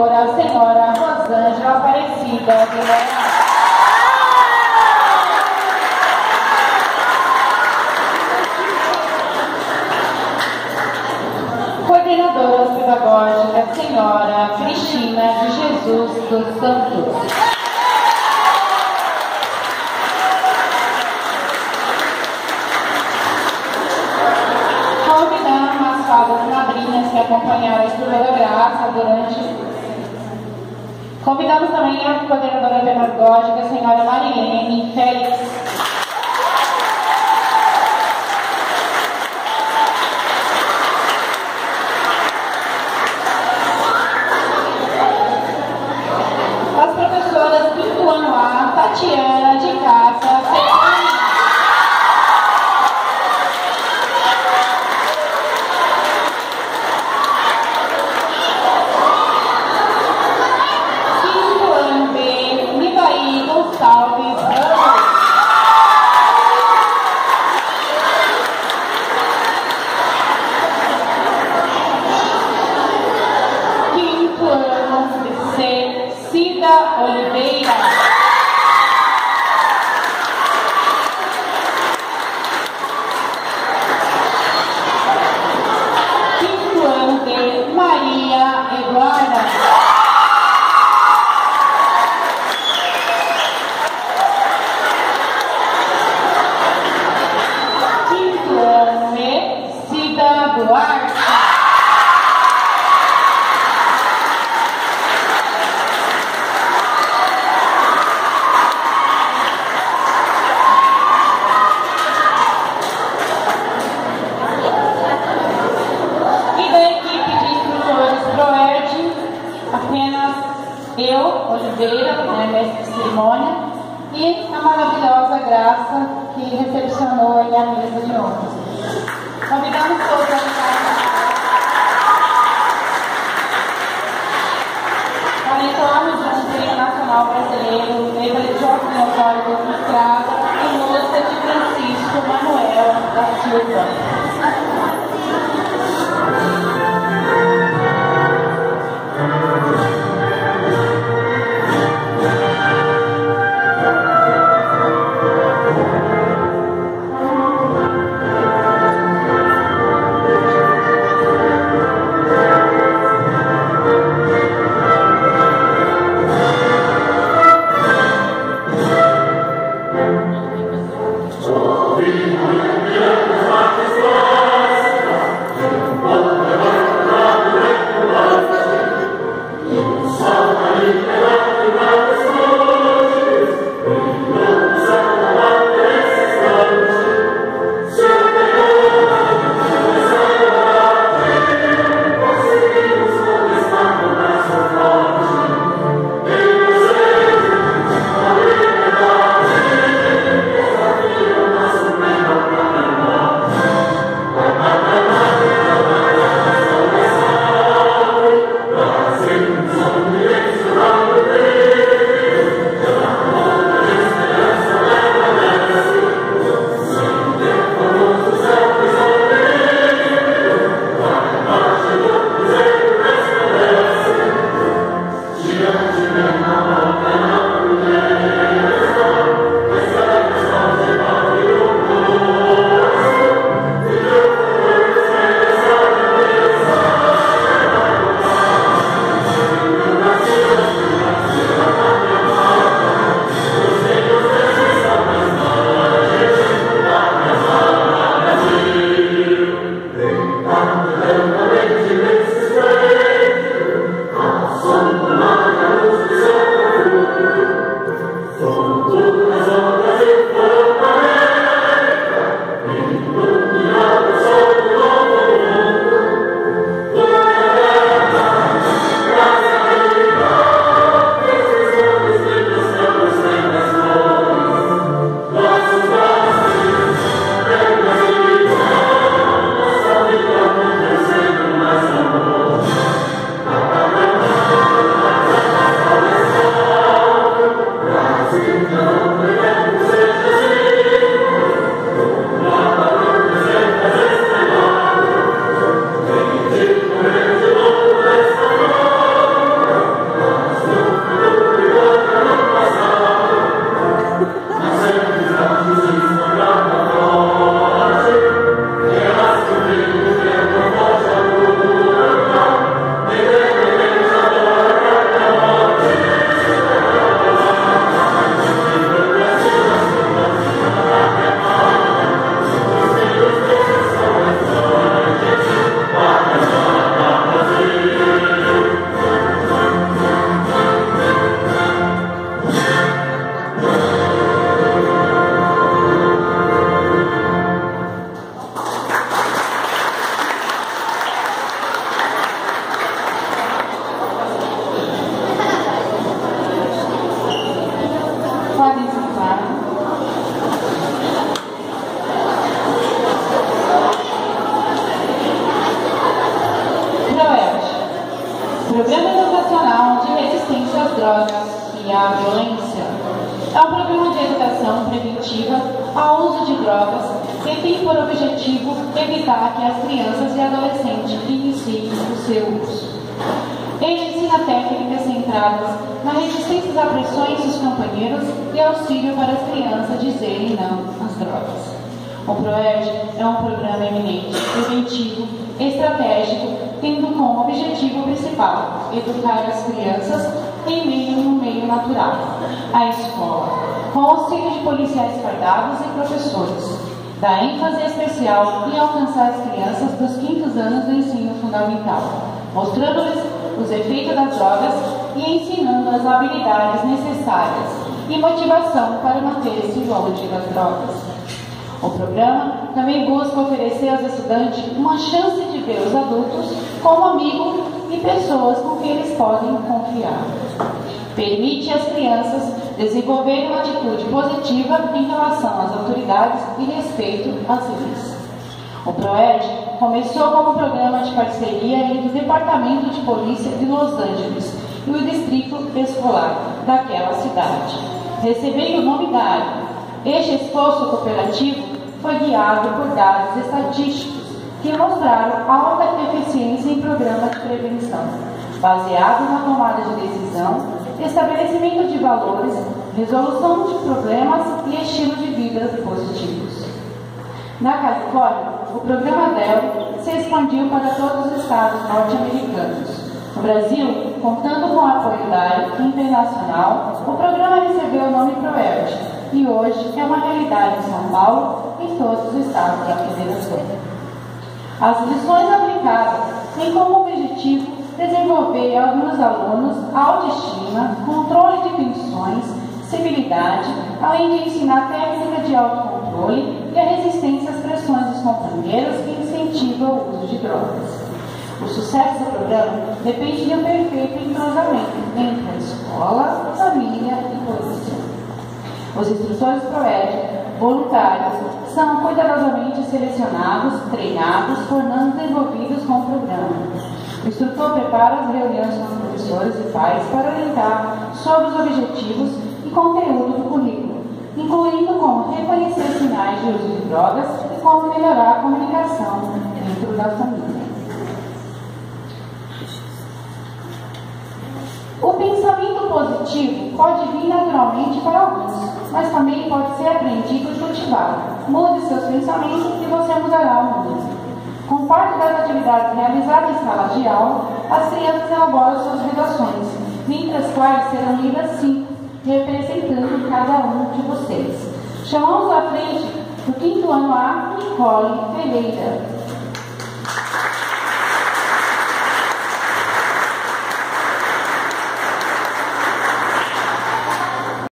coordenadora, a senhora Rosângela Aparecida de Leão. Coordenadora pedagógica, senhora Cristina de Jesus dos Santos. Convidamos as fadas madrinhas que acompanharam a Estrela da Graça durante. Convidamos também a coordenadora pedagógica, a senhora Marilene Félix. Tatiana de Cássia Ferrari. Quinto ano B, Nivaí Gonçalves Ramos. Quinto ano C, Cida Oliveira. Maria Eduarda. Quinto ano E, Cida Duarte. Eu, Oliveira, mestre de cerimônia, e a maravilhosa Graça, que recepcionou aí a mesa de honra. Convidamos todos a ficar para entoarmos juntos o hino nacional brasileiro, letra de Joaquim Antônio do Estrada e música de Francisco Manuel da Silva. drogas e a violência é um programa de educação preventiva ao uso de drogas que tem por objetivo evitar que as crianças e adolescentes iniciem o seu uso. Ele ensina técnicas centradas na resistência às pressões dos companheiros e auxílio para as crianças dizerem não às drogas. O PROERD é um programa eminente, preventivo, estratégico, tendo como objetivo principal educar as crianças no meio natural, a escola, com auxílio de policiais fardados e professores, dá ênfase especial em alcançar as crianças dos 5º anos do ensino fundamental, mostrando-lhes os efeitos das drogas e ensinando as habilidades necessárias e motivação para manter-se longe das drogas. O programa também busca oferecer aos estudantes uma chance de ver os adultos como amigos e pessoas com quem eles podem confiar. Permite às crianças desenvolverem uma atitude positiva em relação às autoridades e respeito às leis. O PROERD começou como programa de parceria entre o Departamento de Polícia de Los Angeles e o Distrito Escolar daquela cidade, recebendo o nome da área. Este esforço cooperativo foi guiado por dados estatísticos que mostraram alta eficiência em programas de prevenção, baseados na tomada de decisão, estabelecimento de valores, resolução de problemas e estilo de vida positivos. Na Califórnia, o programa DEL se expandiu para todos os estados norte-americanos. No Brasil, contando com o apoio da área internacional, o programa recebeu o nome PROERD e hoje é uma realidade em São Paulo e em todos os estados da federação. As lições aplicadas têm como objetivo desenvolver nos alunos autoestima, controle de tensões, civilidade, além de ensinar técnica de autocontrole e a resistência às pressões dos companheiros que incentivam o uso de drogas. O sucesso do programa depende de um perfeito entrosamento entre a escola, família e polícia. Os instrutores PROERD, voluntários, são cuidadosamente selecionados, treinados, tornando envolvidos com o programa. O instrutor prepara as reuniões com os professores e pais para orientar sobre os objetivos e conteúdo do currículo, incluindo como reconhecer sinais de uso de drogas e como melhorar a comunicação dentro da família. O pensamento positivo pode vir naturalmente para alguns, mas também pode ser aprendido e cultivado. Mude seus pensamentos e você mudará o mundo. Com parte das atividades realizadas em sala de aula, as crianças elaboram suas redações, dentre as quais serão lidas 5, representando cada um de vocês. Chamamos à frente do 5º ano A, Nicole Ferreira.